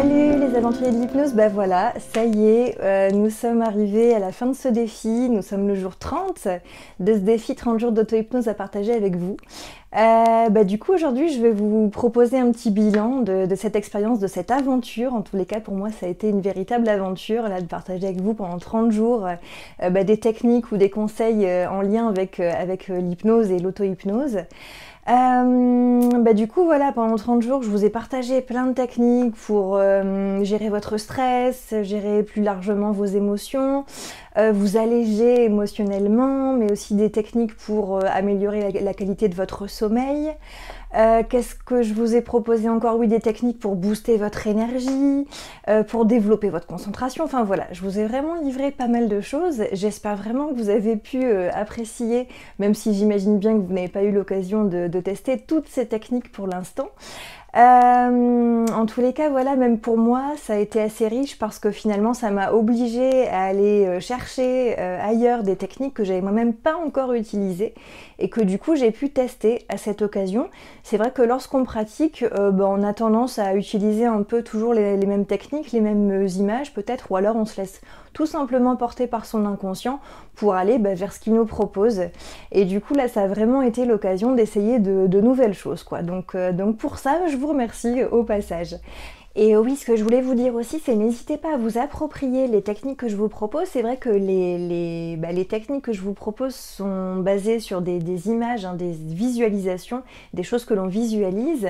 Salut les aventuriers de l'hypnose, bah voilà, ça y est, nous sommes arrivés à la fin de ce défi, nous sommes le jour 30 de ce défi 30 jours d'auto-hypnose à partager avec vous. Du coup aujourd'hui je vais vous proposer un petit bilan de cette expérience, de cette aventure. En tous les cas pour moi ça a été une véritable aventure là, de partager avec vous pendant 30 jours des techniques ou des conseils en lien avec l'hypnose et l'auto-hypnose. Du coup voilà, pendant 30 jours je vous ai partagé plein de techniques pour gérer votre stress, gérer plus largement vos émotions, vous alléger émotionnellement, mais aussi des techniques pour améliorer la qualité de votre sommeil. Qu'est-ce que je vous ai proposé encore? Oui, des techniques pour booster votre énergie, pour développer votre concentration. Enfin voilà, je vous ai vraiment livré pas mal de choses. J'espère vraiment que vous avez pu apprécier, même si j'imagine bien que vous n'avez pas eu l'occasion de tester toutes ces techniques pour l'instant. En tous les cas, voilà, même pour moi, ça a été assez riche parce que finalement, ça m'a obligée à aller chercher ailleurs des techniques que j'avais moi-même pas encore utilisées et que du coup, j'ai pu tester à cette occasion. C'est vrai que lorsqu'on pratique, on a tendance à utiliser un peu toujours les mêmes techniques, les mêmes images peut-être, ou alors on se laisse tout simplement porter par son inconscient pour aller vers ce qu'il nous propose. Et du coup, là, ça a vraiment été l'occasion d'essayer de nouvelles choses, quoi. Donc pour ça, je vous remercie au passage. Et oui, ce que je voulais vous dire aussi, c'est n'hésitez pas à vous approprier les techniques que je vous propose. C'est vrai que les techniques que je vous propose sont basées sur des images, des visualisations, des choses que l'on visualise.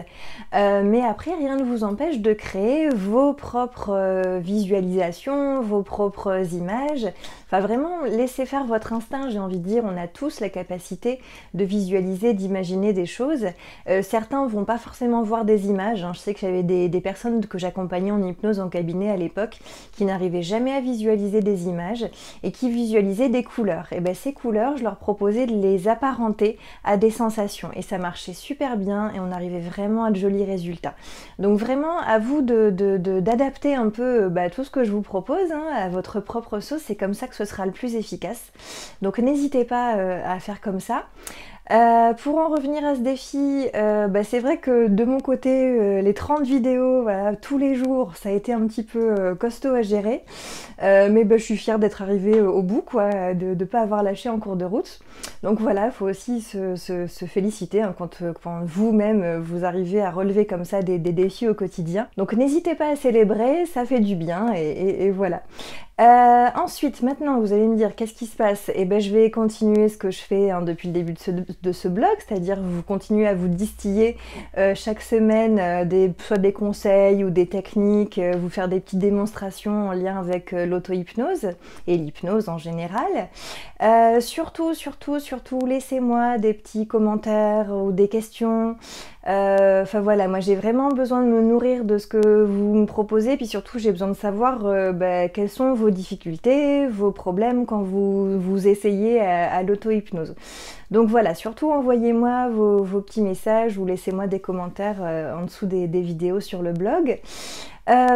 Mais après, rien ne vous empêche de créer vos propres visualisations, vos propres images. Enfin, vraiment, laissez faire votre instinct, j'ai envie de dire. On a tous la capacité de visualiser, d'imaginer des choses. Certains vont pas forcément voir des images. Je sais que j'avais des personnes que j'accompagnais en hypnose en cabinet à l'époque qui n'arrivaient jamais à visualiser des images et qui visualisaient des couleurs. Et ces couleurs, je leur proposais de les apparenter à des sensations et ça marchait super bien et on arrivait vraiment à de jolis résultats. Donc vraiment, à vous d'adapter un peu tout ce que je vous propose à votre propre sauce. C'est comme ça que ce sera le plus efficace. Donc n'hésitez pas à faire comme ça. Pour en revenir à ce défi, c'est vrai que de mon côté, les 30 vidéos, voilà, tous les jours, ça a été un petit peu costaud à gérer. Mais je suis fière d'être arrivée au bout, quoi, de ne pas avoir lâché en cours de route. Donc voilà, il faut aussi se féliciter quand vous-même vous arrivez à relever comme ça des défis au quotidien. Donc n'hésitez pas à célébrer, ça fait du bien et voilà. Ensuite, maintenant, vous allez me dire qu'est-ce qui se passe? Je vais continuer ce que je fais depuis le début de ce blog, c'est-à-dire vous continuez à vous distiller chaque semaine soit des conseils ou des techniques, vous faire des petites démonstrations en lien avec l'auto-hypnose et l'hypnose en général. Surtout, laissez-moi des petits commentaires ou des questions. Enfin voilà, moi j'ai vraiment besoin de me nourrir de ce que vous me proposez, puis surtout j'ai besoin de savoir quelles sont vos difficultés, vos problèmes quand vous essayez à l'auto-hypnose. Donc voilà, surtout envoyez-moi vos petits messages ou laissez-moi des commentaires en dessous des vidéos sur le blog.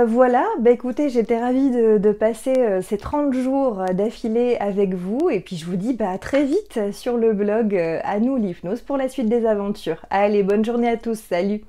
Voilà, écoutez, j'étais ravie de passer ces 30 jours d'affilée avec vous et puis je vous dis à très vite sur le blog À nous l'hypnose pour la suite des aventures. Allez, bonne journée à tous, salut!